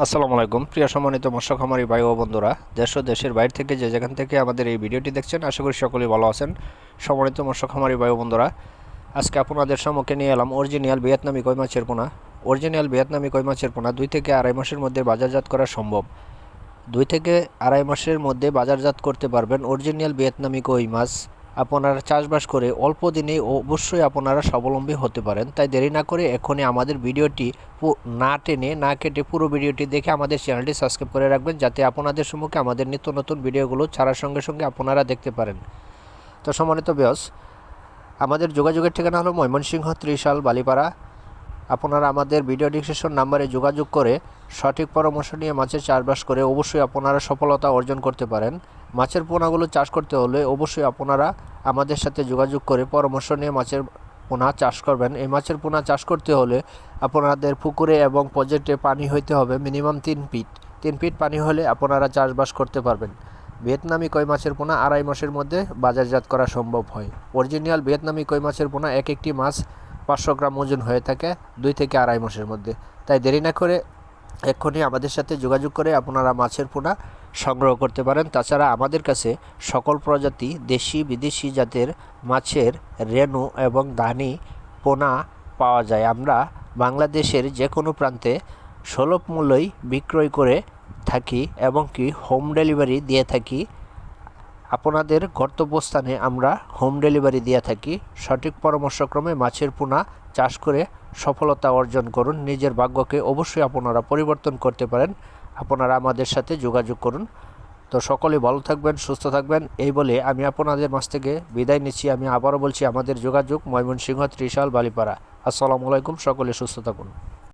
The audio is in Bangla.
আসসালামু আলাইকুম প্রিয় সম্মানিত মৎস্য খামারি ভাই ও বন্ধুরা, দেশ ও দেশের বাইরে থেকে যে যেখান থেকে আমাদের এই ভিডিওটি দেখছেন, আশা করি সকলেই ভালো আছেন। সম্মানিত মৎস্য খামারি ভাই ও বন্ধুরা, আজকে আপনাদের সম্মুখে নিয়ে এলাম অরিজিনাল ভিয়েতনামি কই মাছের পোনা। অরিজিনাল ভিয়েতনামি কই মাছের পোনা 2 থেকে আড়াই মাসের মধ্যে বাজারজাত করা সম্ভব। 2 থেকে আড়াই মাসের মধ্যে বাজারজাত করতে পারবেন অরিজিনাল ভিয়েতনামি কই মাছ। আপনারা চাষবাস করে অল্প দিনেই অবশ্যই আপনারা স্বাবলম্বী হতে পারেন। তাই দেরি না করে এখনই আমাদের ভিডিওটি না টেনে না কেটে পুরো ভিডিওটি দেখে আমাদের চ্যানেলটি সাবস্ক্রাইব করে রাখবেন, যাতে আপনাদের সম্মুখে আমাদের নিত্য নতুন ভিডিওগুলো ছাড়ার সঙ্গে সঙ্গে আপনারা দেখতে পারেন। তো সম্মানিত ভিউয়ার্স, আমাদের যোগাযোগের ঠিকানা হলো ময়মনসিংহ ত্রিশাল বালিপাড়া। আপনারা আমাদের ভিডিও ডিসক্রিপশন নাম্বারে যোগাযোগ করে সঠিক পরামর্শ নিয়ে মাছের চাষবাস করে অবশ্যই আপনারা সফলতা অর্জন করতে পারেন। মাছের পোনাগুলো চাষ করতে হলে অবশ্যই আপনারা আমাদের সাথে যোগাযোগ করে পরামর্শ নিয়ে মাছের পোনা চাষ করবেন। এই মাছের পোনা চাষ করতে হলে আপনাদের পুকুরে এবং প্রজেক্টে পানি হইতে হবে মিনিমাম 3 ফিট পানি হলে আপনারা চাষবাস করতে পারবেন। ভিয়েতনামি কই মাছের পোনা আড়াই মাসের মধ্যে বাজারজাত করা সম্ভব হয়। অরিজিনাল ভিয়েতনামি কই মাছের পোনা একটি মাছ 500 গ্রাম ওজন হয়ে থাকে 2 থেকে আড়াই মাসের মধ্যে। তাই দেরি না করে এক্ষুনি আমাদের সাথে যোগাযোগ করে আপনারা মাছের পোনা সংগ্রহ করতে পারেন। তাছাড়া আমাদের কাছে সকল প্রজাতি দেশি বিদেশি জাতের মাছের রেণু এবং দানি পোনা পাওয়া যায়। আমরা বাংলাদেশের যে কোনো প্রান্তে সুলভ মূল্যেই বিক্রয় করে থাকি এবং কি হোম ডেলিভারি দিয়ে থাকি। আপনাদের গন্তব্যস্থানে আমরা হোম ডেলিভারি দিয়ে থাকি। সঠিক পরামর্শক্রমে মাছের পোনা চাষ করে সফলতা অর্জন করুন। নিজের ভাগ্যকে অবশ্যই আপনারা পরিবর্তন করতে পারেন। আপনারা আমাদের সাথে যোগাযোগ করুন। তো সকলে ভালো থাকবেন, সুস্থ থাকবেন এই বলে আমি আপনাদের মাছ থেকে বিদায় নিচ্ছি। আমি আবারও বলছি, আমাদের যোগাযোগ ময়মনসিংহ ত্রিশাল বালিপাড়া। আসসালামু আলাইকুম, সকলে সুস্থ থাকুন।